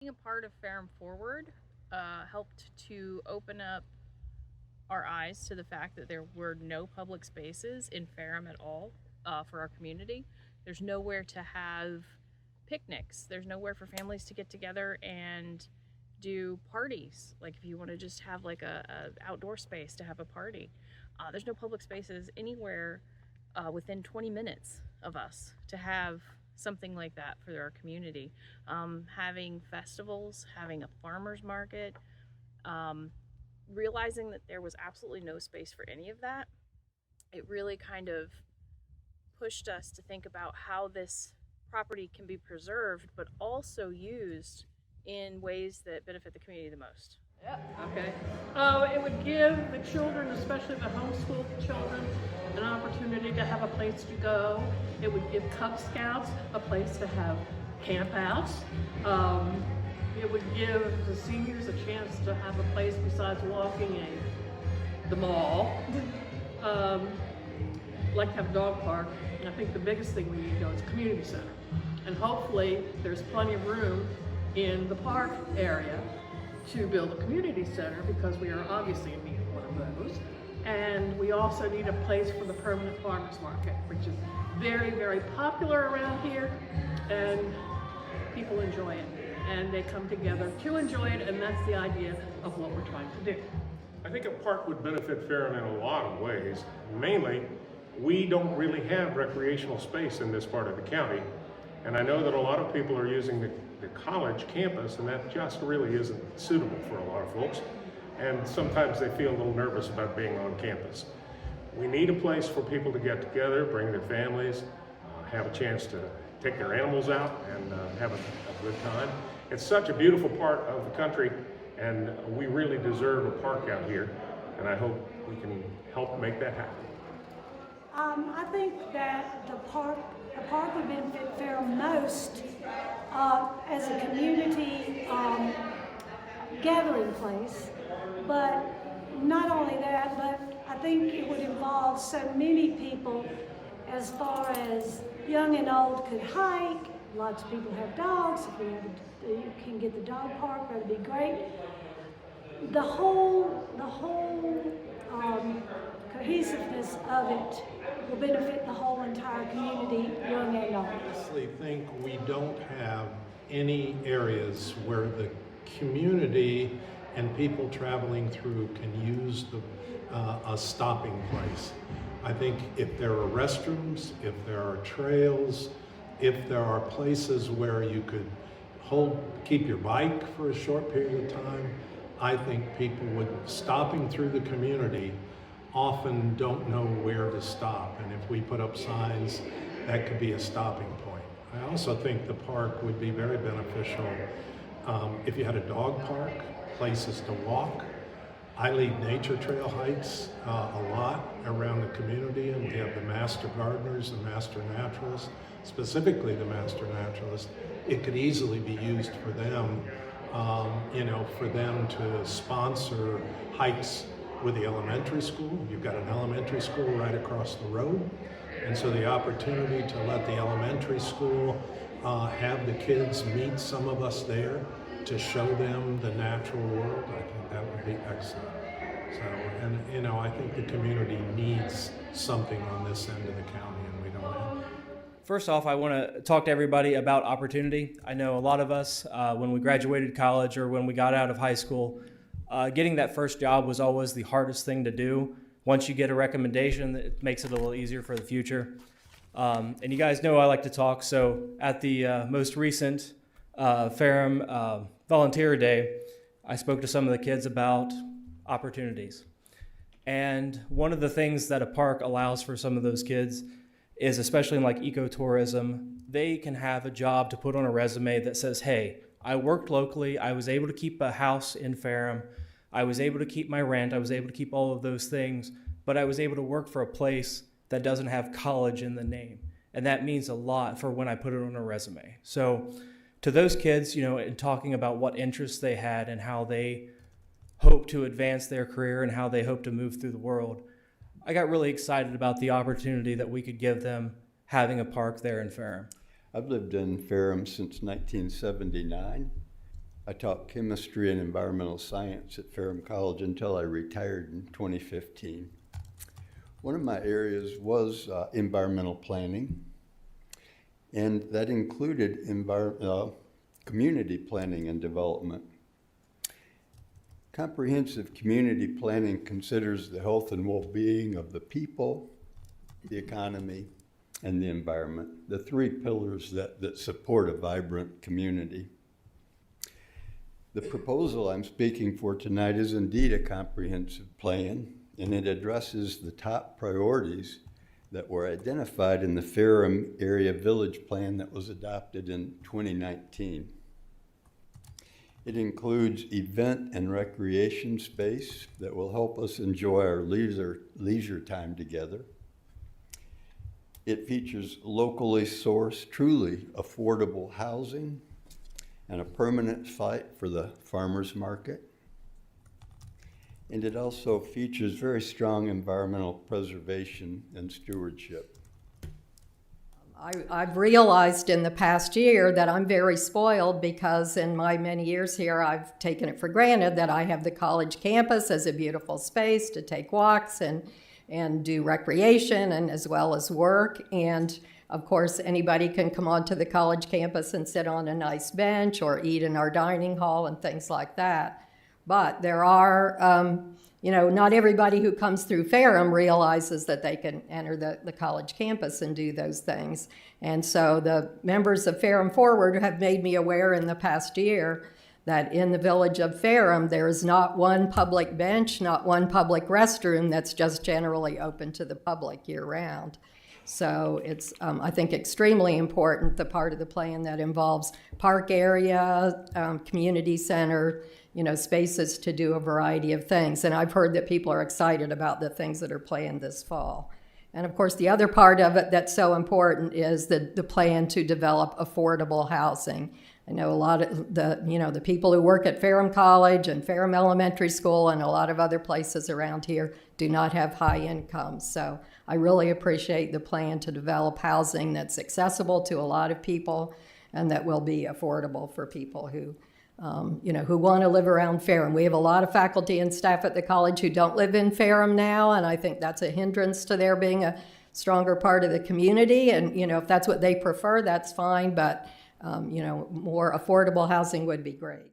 a part of Ferrum Forward helped to open up our eyes to the fact that there were no public spaces in Ferrum at all for our community. There's nowhere to have picnics. There's nowhere for families to get together and do parties. Like if you want to just have like a outdoor space to have a party, there's no public spaces anywhere within 20 minutes of us to have something like that for our community. Having festivals, having a farmer's market, realizing that there was absolutely no space for any of that, it really kind of pushed us to think about how this property can be preserved but also used in ways that benefit the community the most. Yeah, okay. It would give the children, especially the homeschool children, an opportunity to have a place to go. It would give Cub Scouts a place to have campouts. It would give the seniors a chance to have a place besides walking the mall. Like to have a dog park. And I think the biggest thing we need though is a community center. And hopefully there's plenty of room in the park area to build a community center because we are obviously in need of one of those. And we also need a place for the permanent farmers market, which is very, very popular around here and people enjoy it. And they come together to enjoy it, and that's the idea of what we're trying to do. I think a park would benefit Ferrum in a lot of ways. Mainly, we don't really have recreational space in this part of the county. And I know that a lot of people are using the college campus, and that just really isn't suitable for a lot of folks. And sometimes they feel a little nervous about being on campus. We need a place for people to get together, bring their families, have a chance to take their animals out and have a good time. It's such a beautiful part of the country, and we really deserve a park out here, and I hope we can help make that happen. I think that the park would benefit Ferrum most as a community gathering place, but not only that, but I think it would involve so many people as far as young and old could hike. Lots of people have dogs. If you can get the dog park, that'd be great. The whole cohesiveness of it will benefit the whole entire community, young and old. I honestly think we don't have any areas where the community and people traveling through can use a stopping place. I think if there are restrooms, if there are trails, if there are places where you could keep your bike for a short period of time, I think people stopping through the community often don't know where to stop. And if we put up signs, that could be a stopping point. I also think the park would be very beneficial if you had a dog park, places to walk. I lead nature trail hikes a lot around the community, and we have the master gardeners and master naturalists, specifically the master naturalists. It could easily be used for them, for them to sponsor hikes with the elementary school. You've got an elementary school right across the road, and so the opportunity to let the elementary school have the kids meet some of us there to show them the natural world, I think that would be excellent. So, and I think the community needs something on this end of the county, and we don't have. First off, I want to talk to everybody about opportunity. I know a lot of us, when we graduated college or when we got out of high school, getting that first job was always the hardest thing to do. Once you get a recommendation, it makes it a little easier for the future. And you guys know I like to talk, so at the most recent Ferrum Volunteer Day, I spoke to some of the kids about opportunities. And one of the things that a park allows for some of those kids is, especially in like ecotourism, they can have a job to put on a resume that says, hey, I worked locally, I was able to keep a house in Ferrum, I was able to keep my rent, I was able to keep all of those things, but I was able to work for a place that doesn't have college in the name. And that means a lot for when I put it on a resume. So to those kids, in talking about what interests they had and how they hope to advance their career and how they hope to move through the world, I got really excited about the opportunity that we could give them having a park there in Ferrum. I've lived in Ferrum since 1979. I taught chemistry and environmental science at Ferrum College until I retired in 2015. One of my areas was environmental planning, and that included community planning and development. Comprehensive community planning considers the health and well-being of the people, the economy, and the environment, the three pillars that support a vibrant community. The proposal I'm speaking for tonight is indeed a comprehensive plan, and it addresses the top priorities that were identified in the Ferrum Area Village Plan that was adopted in 2019. It includes event and recreation space that will help us enjoy our leisure time together. It features locally sourced, truly affordable housing and a permanent site for the farmers market. And it also features very strong environmental preservation and stewardship. I've realized in the past year that I'm very spoiled because in my many years here, I've taken it for granted that I have the college campus as a beautiful space to take walks and do recreation and as well as work. And of course, anybody can come onto the college campus and sit on a nice bench or eat in our dining hall and things like that. But there are, not everybody who comes through Ferrum realizes that they can enter the college campus and do those things. And so the members of Ferrum Forward have made me aware in the past year that in the village of Ferrum, there is not one public bench, not one public restroom that's just generally open to the public year-round. So it's, I think, extremely important, the part of the plan that involves park area, community center, spaces to do a variety of things. And I've heard that people are excited about the things that are planned this fall. And of course, the other part of it that's so important is the plan to develop affordable housing. I know a lot of the people who work at Ferrum College and Ferrum Elementary School and a lot of other places around here do not have high incomes. So I really appreciate the plan to develop housing that's accessible to a lot of people and that will be affordable for people who want to live around Ferrum. We have a lot of faculty and staff at the college who don't live in Ferrum now, and I think that's a hindrance to their being a stronger part of the community. And, if that's what they prefer, that's fine, but, more affordable housing would be great.